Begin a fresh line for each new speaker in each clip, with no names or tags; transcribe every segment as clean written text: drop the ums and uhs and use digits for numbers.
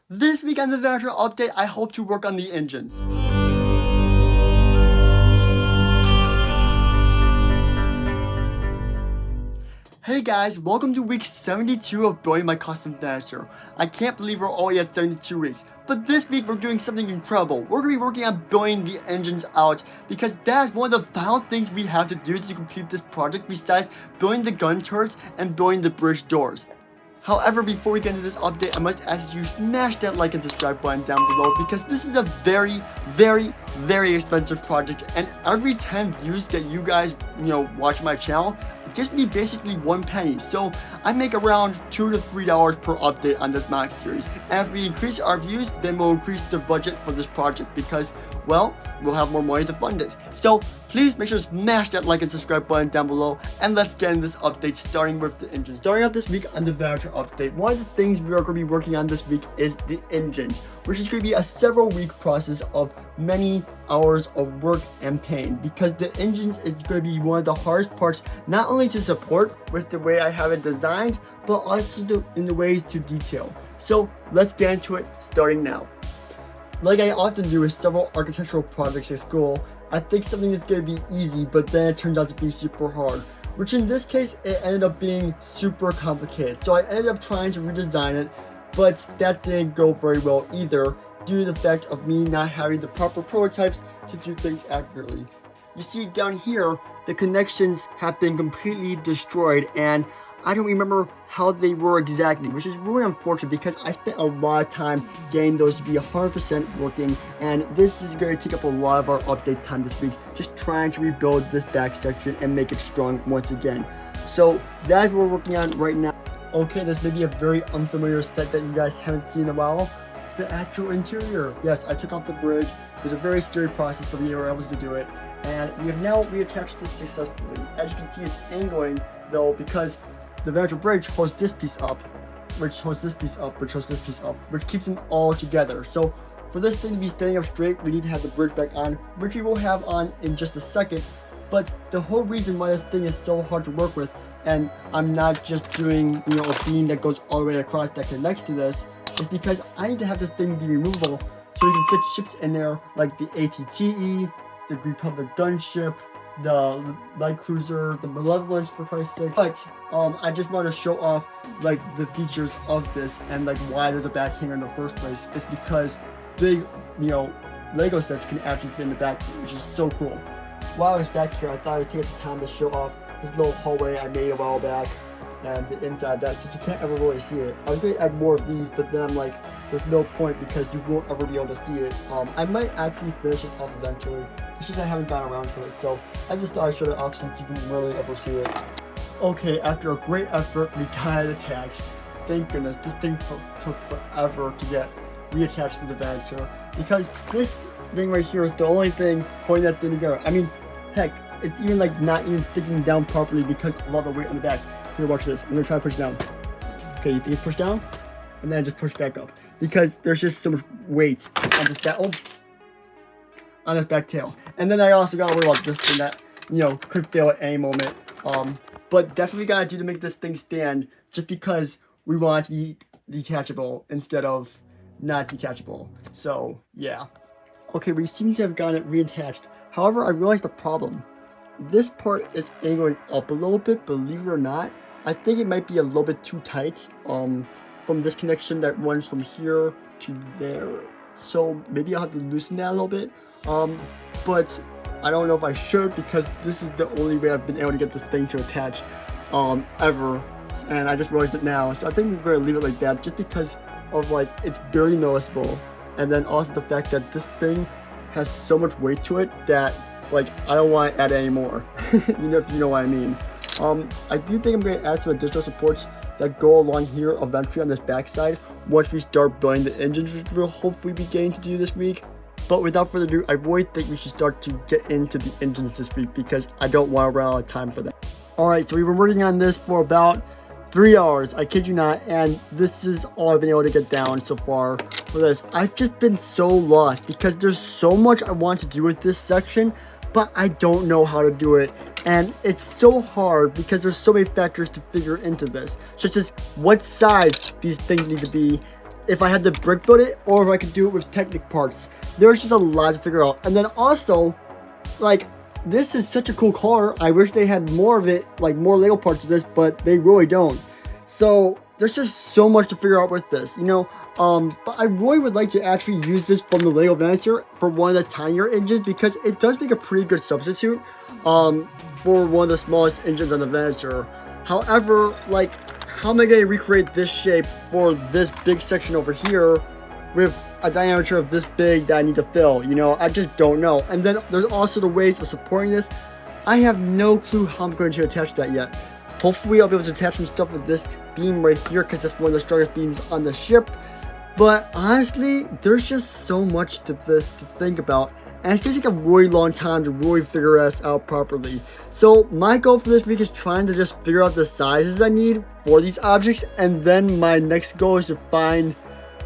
This week on the Venator update, I hope to work on the engines. Hey guys, welcome to week 72 of building my custom Venator. I can't believe we're already at 72 weeks, but this week we're doing something incredible. We're going to be working on building the engines out because that is one of the final things we have to do to complete this project besides building the gun turrets and building the bridge doors. However, before we get into this update, I must ask you to smash that like and subscribe button down below because this is a very expensive project, and every 10 views that you guys, watch my channel gives me basically 1 penny. So I make around $2 to $3 per update on this MOC series. And if we increase our views, then we'll increase the budget for this project because, well, we'll have more money to fund it. So please make sure to smash that like and subscribe button down below, and let's get into this update starting with the engine. Starting out this week on the Venator update, one of the things we are going to be working on this week is the engine, which is going to be a several week process of many hours of work and pain because the engines is going to be one of the hardest parts, not only to support with the way I have it designed, but also in the ways to detail. So let's get into it starting now. Like I often do with several architectural projects at school, I think something is going to be easy, but then it turns out to be super hard, which in this case, it ended up being super complicated. So I ended up trying to redesign it, but that didn't go very well either due to the fact of me not having the proper prototypes to do things accurately. You see down here, the connections have been completely destroyed and I don't remember how they were exactly, which is really unfortunate because I spent a lot of time getting those to be 100% working, and this is going to take up a lot of our update time this week, just trying to rebuild this back section and make it strong once again. So that's what we're working on right now. Okay, this may be a very unfamiliar set that you guys haven't seen in a while. The actual interior. Yes, I took off the bridge. It was a very scary process, but we were able to do it. And we have now reattached this successfully. As you can see, it's angling though because the Venator bridge holds this piece up, which holds this piece up, which holds this piece up, which keeps them all together. So for this thing to be standing up straight, we need to have the bridge back on, which we will have on in just a second. But the whole reason why this thing is so hard to work with, and I'm not just doing, a beam that goes all the way across that connects to this, is because I need to have this thing be removable so we can fit ships in there like the ATTE, the Republic gunship, the light cruiser, the Malevolence for Christ's sake. But I just want to show off like the features of this and like why there's a back hanger in the first place. It's because big, Lego sets can actually fit in the back, which is so cool. While I was back here, I thought I would take the time to show off this little hallway I made a while back and the inside of that, since you can't ever really see it. I was going to add more of these, but then I'm like, there's no point because you won't ever be able to see it. I might actually finish this off eventually. It's just I haven't gotten around to it, so I just thought I'd show it off since you can rarely ever see it. Okay, after a great effort, we got it attached. Thank goodness, this thing took forever to get reattached to the Venator because this thing right here is the only thing holding that thing together. I mean, heck, it's even like not even sticking down properly because of all the weight on the back. Here, watch this. I'm gonna try to push down. Okay, you think it's pushed down? And then just push back up because there's just so much weight on this back, on this back tail. And then I also gotta worry about this thing that, could fail at any moment. But that's what we gotta do to make this thing stand, just because we want it to be detachable instead of not detachable. So yeah. Okay, we seem to have gotten it reattached. However, I realized the problem. This part is angling up a little bit, believe it or not. I think it might be a little bit too tight from this connection that runs from here to there. So maybe I'll have to loosen that a little bit. But I don't know if I should because this is the only way I've been able to get this thing to attach ever. And I just realized it now. So I think we're going to leave it like that just because of it's barely noticeable. And then also the fact that this thing has so much weight to it that I don't want to add any more. If you know what I mean. I do think I'm going to add some additional supports that go along here eventually on this backside once we start building the engines, which we'll hopefully be getting to do this week. But without further ado, I really think we should start to get into the engines this week because I don't want to run out of time for that. Alright, so we've been working on this for about 3 hours, I kid you not, and this is all I've been able to get down so far for this. I've just been so lost because there's so much I want to do with this section, but I don't know how to do it. And it's so hard because there's so many factors to figure into this, such as what size these things need to be, if I had to brick build it or if I could do it with Technic parts. There's just a lot to figure out. And then also, like, this is such a cool car. I wish they had more of it, like more Lego parts of this, but they really don't. So there's just so much to figure out with this, you know. But I really would like to actually use this from the Lego Venator for one of the tinier engines, because it does make a pretty good substitute for one of the smallest engines on the Venator. However, like, how am I going to recreate this shape for this big section over here with a diameter of this big that I need to fill? You know, I just don't know. And then there's also the ways of supporting this. I have no clue how I'm going to attach that yet. Hopefully I'll be able to attach some stuff with this beam right here, because that's one of the strongest beams on the ship. But honestly, there's just so much to this to think about, and it's going to take a really long time to really figure this out properly. So my goal for this week is trying to just figure out the sizes I need for these objects, and then my next goal is to find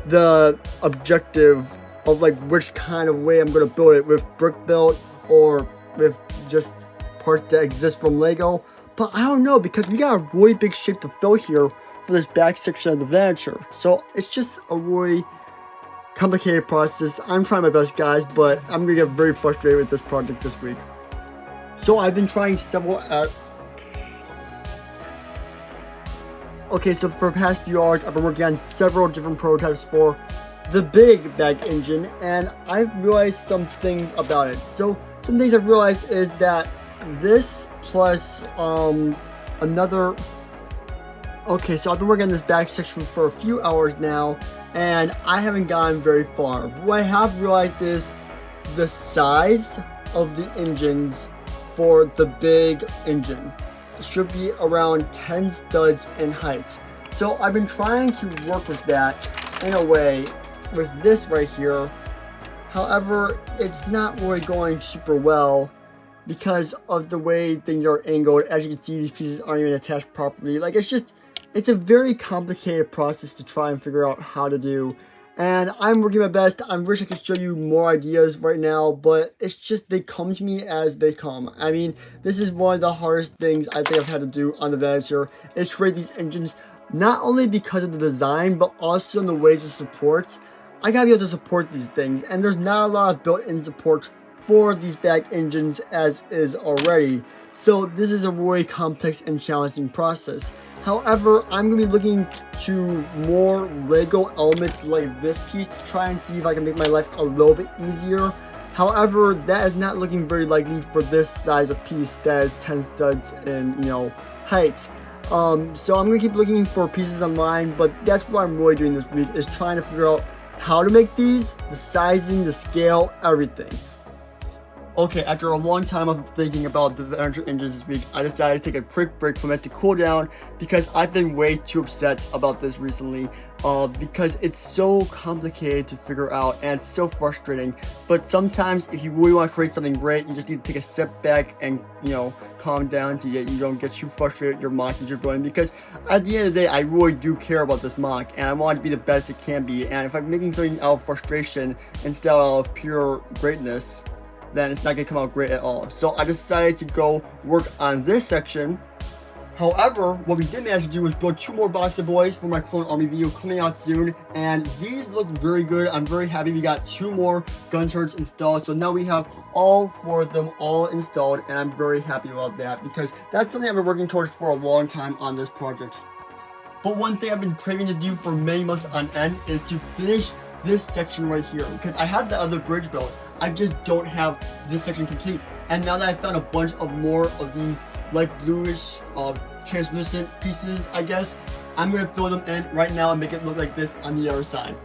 the objective of like which kind of way I'm going to build it, with brick built or with just parts that exist from Lego. But I don't know, because we got a really big shape to fill here for this back section of the Venator. So it's just a really complicated process. I'm trying my best, guys, but I'm gonna get very frustrated with this project this week. So I've been trying several okay, so for the past few hours I've been working on several different prototypes for the big bag engine, and I've realized some things about it. So some things I've realized is that this plus another. Okay, so I've been working on this back section for a few hours now, and I haven't gotten very far. What I have realized is the size of the engines for the big engine should be around 10 studs in height. So I've been trying to work with that in a way with this right here. However, it's not really going super well because of the way things are angled. As you can see, these pieces aren't even attached properly. Like, it's a very complicated process to try and figure out how to do, and I'm working my best. I wish I could show you more ideas right now, but it's just they come to me as they come. I mean, this is one of the hardest things I think I've had to do on the Venator, is create these engines, not only because of the design, but also in the ways of support. I gotta be able to support these things, and there's not a lot of built-in support for these back engines as is already. So this is a really complex and challenging process. However, I'm going to be looking to more Lego elements like this piece to try and see if I can make my life a little bit easier. However, that is not looking very likely for this size of piece that is 10 studs in, you know, height. So I'm going to keep looking for pieces online, but that's what I'm really doing this week, is trying to figure out how to make these, the sizing, the scale, everything. Okay, after a long time of thinking about the Venator engines this week, I decided to take a quick break from it to cool down, because I've been way too upset about this recently, because it's so complicated to figure out and it's so frustrating. But sometimes if you really want to create something great, you just need to take a step back and, you know, calm down so you don't get too frustrated with your MOC that you're building, because at the end of the day, I really do care about this MOC and I want it to be the best it can be. And if I'm making something out of frustration instead of pure greatness, then it's not going to come out great at all. So I decided to go work on this section. However, what we did manage to do was build 2 more boxer boys for my Clone Army video coming out soon, and these look very good. I'm very happy we got 2 more gun turrets installed, so now we have all 4 of them all installed, and I'm very happy about that, because that's something I've been working towards for a long time on this project. But one thing I've been craving to do for many months on end is to finish this section right here, because I had the other bridge built. I just don't have this section complete. And now that I found a bunch of more of these light bluish translucent pieces, I guess, I'm going to fill them in right now and make it look like this on the other side.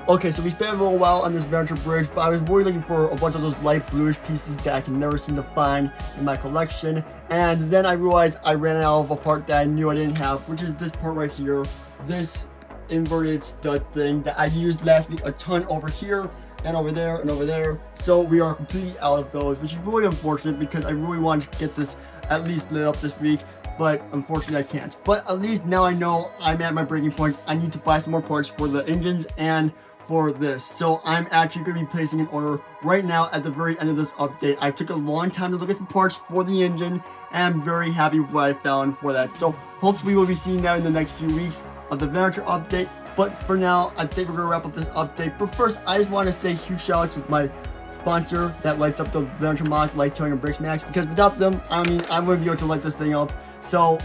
Okay, so we spent a little while on this Venator bridge, but I was really looking for a bunch of those light bluish pieces that I can never seem to find in my collection. And then I realized I ran out of a part that I knew I didn't have, which is this part right here. This inverted stud thing that I used last week a ton over here and over there and over there. So we are completely out of those, which is really unfortunate, because I really wanted to get this at least lit up this week, but unfortunately I can't. But at least now I know I'm at my breaking point. I need to buy some more parts for the engines and for this. So I'm actually going to be placing an order right now at the very end of this update. I took a long time to look at the parts for the engine, and I'm very happy with what I found for that. So hopefully we'll be seeing that in the next few weeks of the Venator update. But for now, I think we're gonna wrap up this update. But first, I just want to say huge shout out to my sponsor that lights up the Venator MOC, Light Towing and Brakes Max, because without them, I mean, I wouldn't be able to light this thing up. So,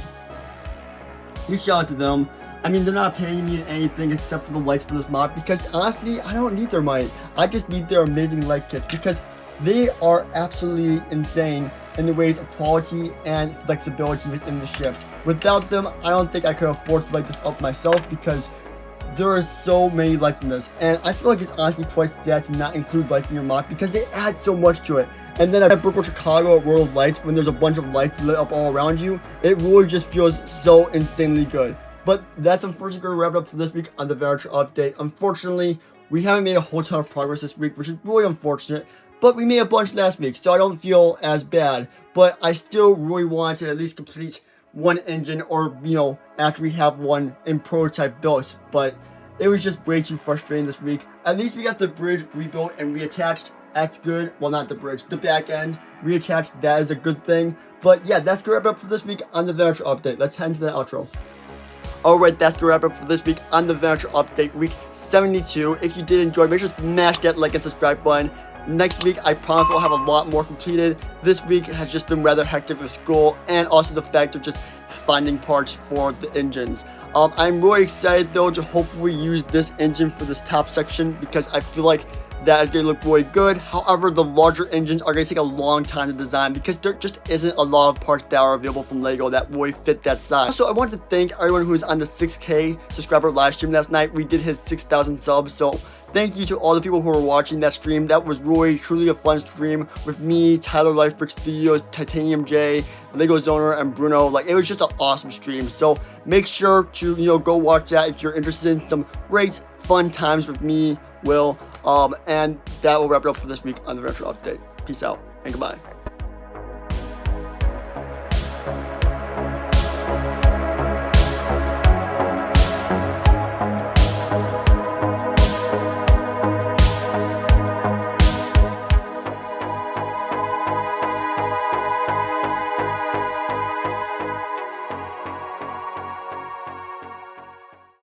huge shout out to them. I mean, they're not paying me anything except for the lights for this mod, because honestly, I don't need their money. I just need their amazing light kits, because they are absolutely insane in the ways of quality and flexibility within the ship. Without them, I don't think I could afford to light this up myself, because there are so many lights in this, and I feel like it's honestly quite sad to not include lights in your MOC because they add so much to it. And then at Brooklyn, Chicago, at World Lights, when there's a bunch of lights lit up all around you, it really just feels so insanely good. But that's unfortunately going to wrap it up for this week on the Venator update. Unfortunately, we haven't made a whole ton of progress this week, which is really unfortunate. But we made a bunch last week, so I don't feel as bad. But I still really want to at least complete one engine, or, you know, after we have one in prototype built. But it was just way too frustrating this week. At least we got the bridge rebuilt and reattached. That's good. Well, not the bridge, the back end reattached. That is a good thing. But yeah, that's going to wrap up for this week on the Venator update. Let's head into the outro. Alright, that's the wrap up for this week on the Venator update, week 72. If you did enjoy, make sure to smash that like and subscribe button. Next week, I promise we'll have a lot more completed. This week has just been rather hectic with school, and also the fact of just finding parts for the engines. I'm really excited though to hopefully use this engine for this top section, because I feel like that is going to look really good. However, the larger engines are going to take a long time to design, because there just isn't a lot of parts that are available from LEGO that really fit that size. Also, I want to thank everyone who was on the 6K subscriber live stream last night. We did hit 6,000 subs, so thank you to all the people who were watching that stream. That was really, truly a fun stream with me, Tyler Lifebrick Studios, Titanium J, Lego Zoner, and Bruno. Like, it was just an awesome stream. So make sure to, you know, go watch that if you're interested in some great fun times with me, Will. And that will wrap it up for this week on the Venator update. Peace out and goodbye.